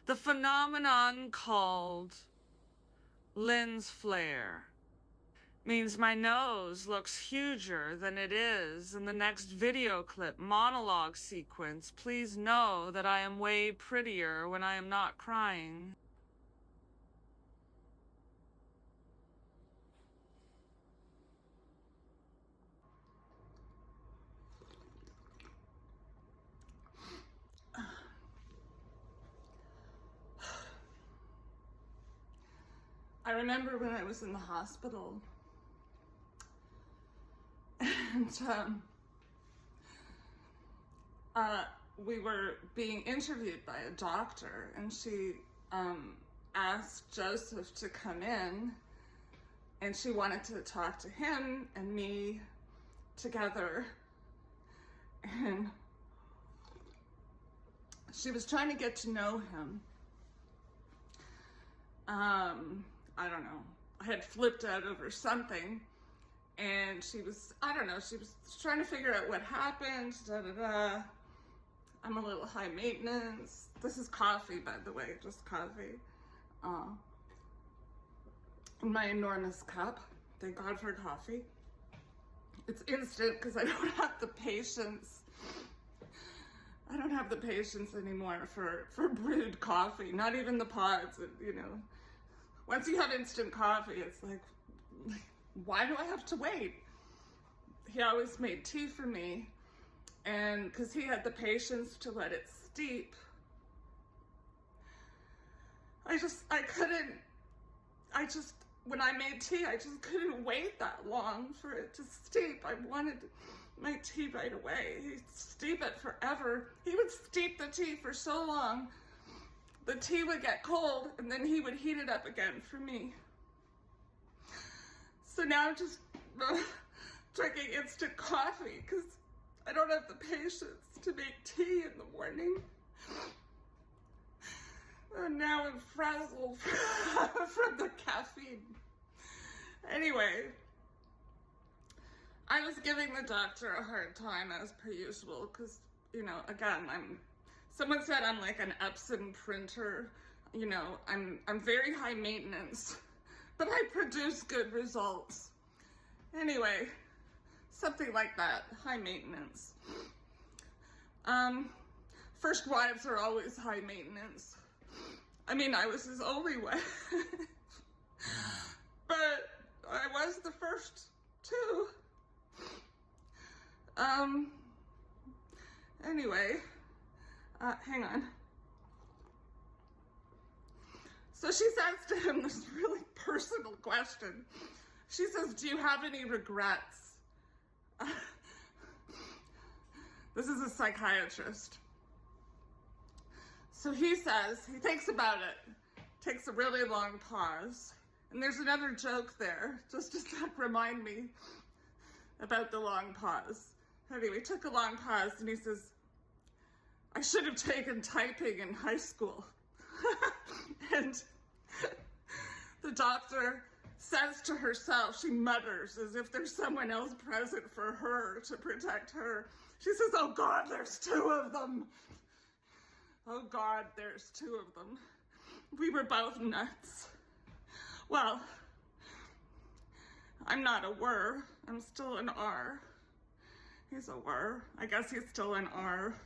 The phenomenon called lens flare means my nose looks huger than it is in the next video clip monologue sequence. Please know that I am way prettier when I am not crying. I remember when I was in the hospital and we were being interviewed by a doctor, and she asked Joseph to come in, and she wanted to talk to him and me together, and she was trying to get to know him. I don't know, I had flipped out over something, and she was, I don't know, she was trying to figure out what happened, I'm a little high maintenance. This is coffee, by the way, just coffee. In my enormous cup. Thank God for coffee. It's instant because I don't have the patience. I don't have the patience anymore for brewed coffee, not even the pods, you know. Once you have instant coffee, it's like, why do I have to wait? He always made tea for me, and because he had the patience to let it steep. When I made tea, I just couldn't wait that long for it to steep. I wanted my tea right away. He'd steep it forever. He would steep the tea for so long. The tea would get cold, and then he would heat it up again for me. So now I'm just drinking instant coffee because I don't have the patience to make tea in the morning. And now I'm frazzled from the caffeine. Anyway, I was giving the doctor a hard time as per usual because, you know, again, someone said I'm like an Epson printer. You know, I'm very high maintenance, but I produce good results. Anyway, something like that, high maintenance. First wives are always high maintenance. I mean, I was his only wife, but I was the first too. Anyway, hang on. So she says to him this really personal question. She says, do you have any regrets? This is a psychiatrist. So he says, he thinks about it, takes a really long pause. And there's another joke there, just to remind me about the long pause. Anyway, he took a long pause and he says, I should have taken typing in high school. And the doctor says to herself, she mutters as if there's someone else present for her to protect her. She says, oh God, there's two of them. Oh God, there's two of them. We were both nuts. Well, I'm not a were, I'm still an R. He's a were. I guess he's still an R.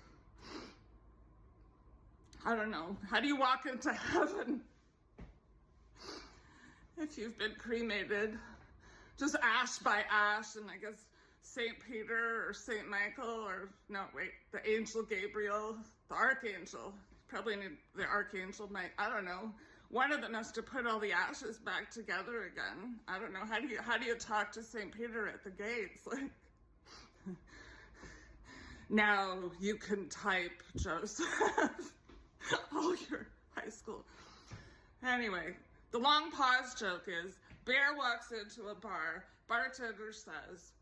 I don't know. How do you walk into heaven if you've been cremated? Just ash by ash, and I guess St. Peter or St. Michael or, no, wait, the angel Gabriel, the archangel, probably the archangel might, I don't know. One of them has to put all the ashes back together again. I don't know. How do you talk to St. Peter at the gates? Like, now you can type, Joseph. All your high school. Anyway, the long pause joke is, Bear walks into a bar, bartender says,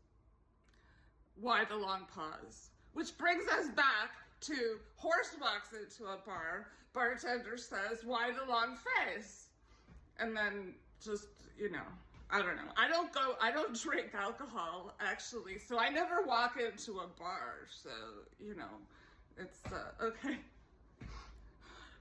why the long pause? Which brings us back to horse walks into a bar, bartender says, why the long face? And then just, you know, I don't know. I don't drink alcohol, actually, so I never walk into a bar, so, you know, it's, okay.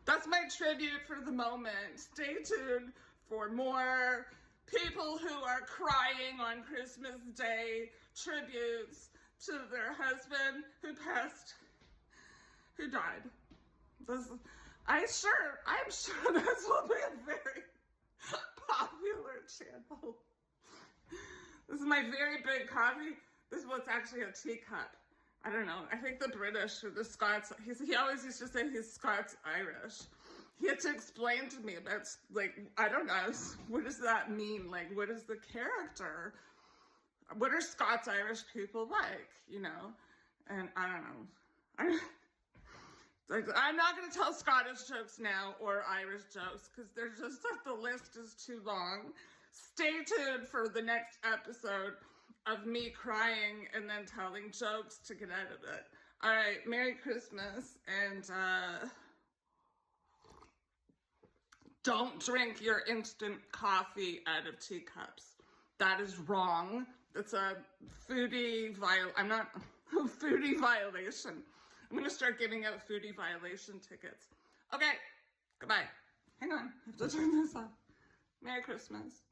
That's my tribute for the moment. Stay tuned for more people who are crying on Christmas Day, tributes to their husband who died. I'm sure this will be a very popular channel. This is my very big coffee. This is what's actually a teacup. I don't know. I think the British or the Scots, he always used to say he's Scots-Irish. He had to explain to me about, like, I don't know, what does that mean? Like, what is the character? What are Scots-Irish people like, you know? And I don't know. I'm not going to tell Scottish jokes now or Irish jokes because there's just, the list is too long. Stay tuned for the next episode of me crying and then telling jokes to get out of it. All right, Merry Christmas, and don't drink your instant coffee out of teacups. That is wrong. It's a foodie violation. I'm gonna start giving out foodie violation tickets. Okay, goodbye. Hang on, I have to turn this off. Merry Christmas.